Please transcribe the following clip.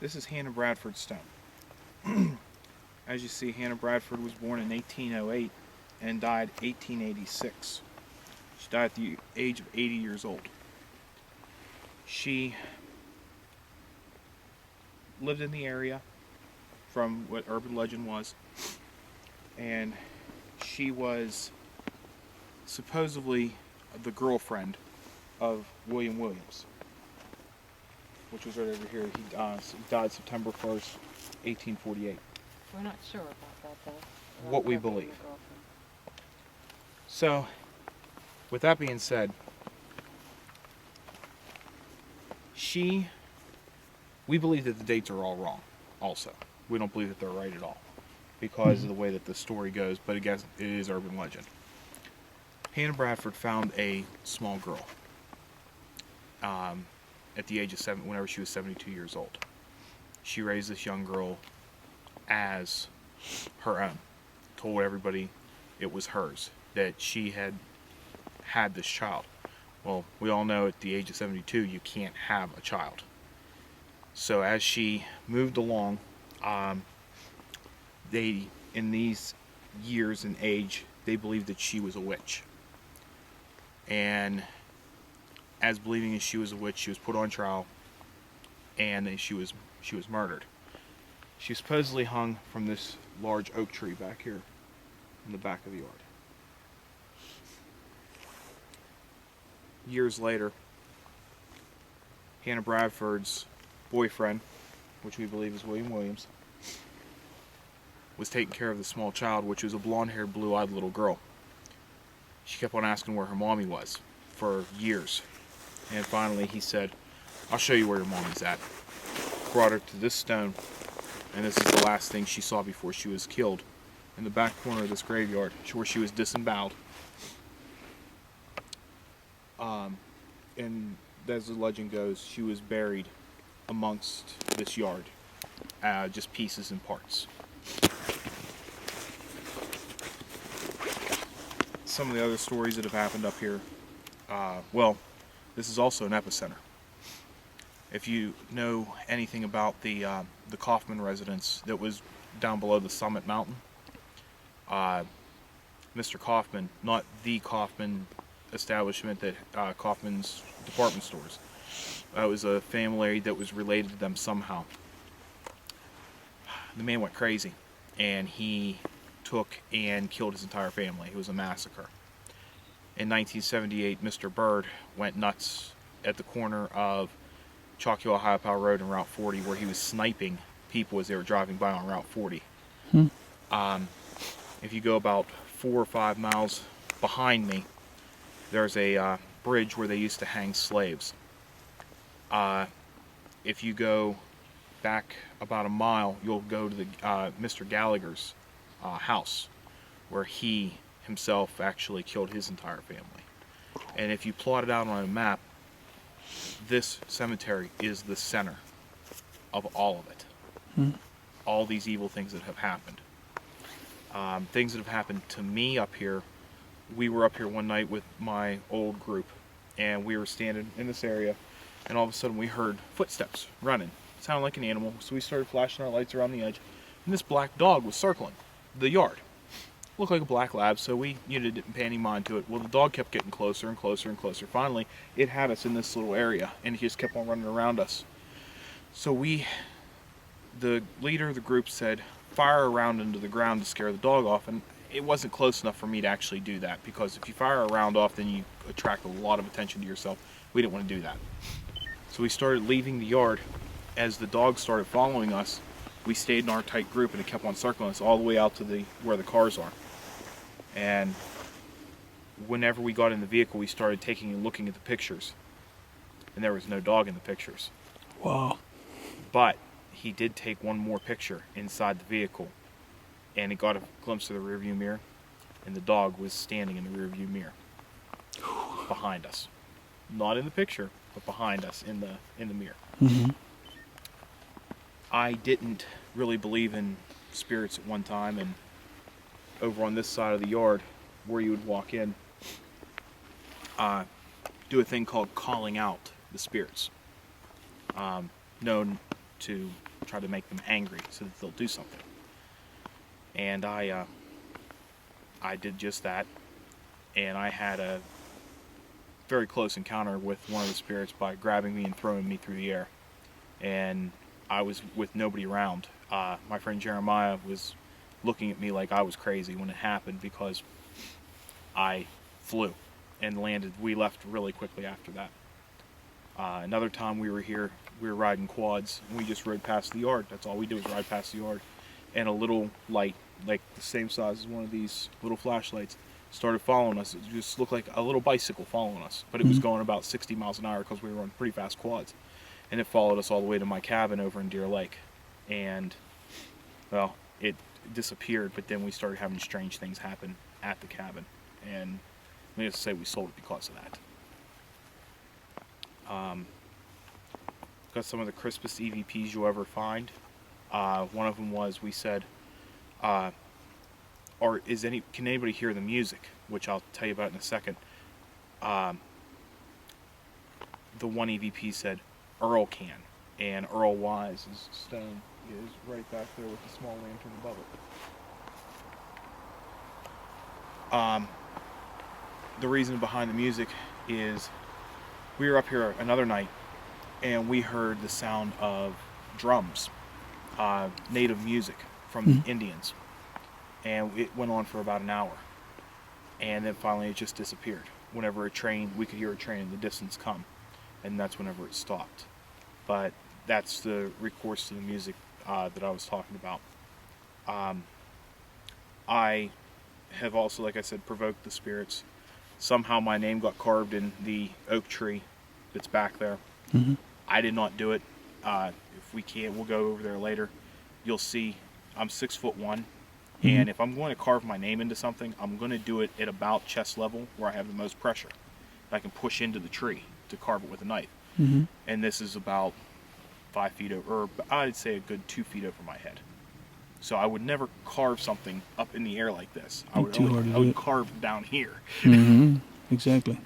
This is Hannah Bradford Stone. As you see, Hannah Bradford was born in 1808 and died 1886. She died at the age of 80 years old. She lived in the area from what urban legend was, and she was supposedly the girlfriend of William Williams, which was right over here. He died September 1st, 1848. We're not sure about that, though. What we believe. So, with that being said, we believe that the dates are all wrong, also. We don't believe that they're right at all, because of the way that the story goes, but again, it is urban legend. Hannah Bradford found a small girl at the age of 7, whenever she was 72 years old. She raised this young girl as her own, told everybody it was hers, that she had this child. Well, we all know at the age of 72 you can't have a child. So as she moved along, in these years and age, they believed that she was a witch. And as believing that she was a witch, she was put on trial, and then she was murdered. She was supposedly hung from this large oak tree back here in the back of the yard. Years later, Hannah Bradford's boyfriend, which we believe is William Williams, was taking care of the small child, which was a blonde-haired, blue-eyed little girl. She kept on asking where her mommy was for years. And finally he said, "I'll show you where your mommy's at." Brought her to this stone, and this is the last thing she saw before she was killed. In the back corner of this graveyard, where she was disemboweled. And as the legend goes, she was buried amongst this yard, just pieces and parts. Some of the other stories that have happened up here, well, this is also an epicenter. If you know anything about the Kaufman residence that was down below the Summit Mountain, Mr. Kaufman, not the Kaufman establishment that Kaufman's department stores. It was a family that was related to them somehow. The man went crazy, and he took and killed his entire family. It was a massacre. In 1978, Mr. Bird went nuts at the corner of Choctaw Ohio Road and Route 40, where he was sniping people as they were driving by on Route 40. If you go about 4 or 5 miles behind me, there's a bridge where they used to hang slaves. If you go back about a mile, you'll go to the Mr. Gallagher's house, where he himself actually killed his entire family. And if you plot it out on a map, this cemetery is the center of all of it. All these evil things that have happened. Things that have happened to me up here. We were up here one night with my old group, and we were standing in this area, and all of a sudden we heard footsteps running. It sounded like an animal, so we started flashing our lights around the edge, and this black dog was circling the yard. Looked like a black lab, so we didn't pay any mind to it. Well, the dog kept getting closer and closer and closer. Finally, it had us in this little area, and it just kept on running around us. So the leader of the group said, "Fire a round into the ground to scare the dog off," and it wasn't close enough for me to actually do that, because if you fire a round off, then you attract a lot of attention to yourself. We didn't want to do that. So we started leaving the yard. As the dog started following us, we stayed in our tight group, and it kept on circling us all the way out to where the cars are. And whenever we got in the vehicle, we started taking and looking at the pictures, and there was no dog in the pictures. Wow. But he did take one more picture inside the vehicle, and it got a glimpse of the rearview mirror, and the dog was standing in the rearview mirror behind us. Not in the picture, but behind us in the mirror. I didn't really believe in spirits at one time, and over on this side of the yard, where you would walk in, do a thing called calling out the spirits, known to try to make them angry so that they'll do something. And I did just that, and I had a very close encounter with one of the spirits by grabbing me and throwing me through the air. And I was with nobody around. My friend Jeremiah was looking at me like I was crazy when it happened, because I flew and landed. We left really quickly after that. Another time we were here, we were riding quads, and we just rode past the yard. That's all we did, was ride past the yard. And a little light, like the same size as one of these little flashlights, started following us. It just looked like a little bicycle following us, but it was going about 60 miles an hour because we were on pretty fast quads. And it followed us all the way to my cabin over in Deer Lake. And, well, it disappeared, but then we started having strange things happen at the cabin. And needless to say, we sold it because of that. Got some of the crispest EVPs you'll ever find. One of them was, we said, can anybody hear the music? Which I'll tell you about in a second. The one EVP said, Earl can. And Earl Wise, is stone, is right back there with the small lantern above it. The reason behind the music is, we were up here another night, and we heard the sound of drums, native music from the Indians. And it went on for about an hour. And then finally it just disappeared. Whenever we could hear a train in the distance come. And that's whenever it stopped. But that's the recourse to the music that I was talking about. I have also, like I said, provoked the spirits. Somehow my name got carved in the oak tree that's back there. I did not do it. If we can, we'll go over there later. You'll see I'm 6'1", and if I'm going to carve my name into something, I'm going to do it at about chest level, where I have the most pressure. I can push into the tree to carve it with a knife. And this is about 5 feet over, or I'd say a good 2 feet over my head. So I would never carve something up in the air like this. I would carve down here. Exactly.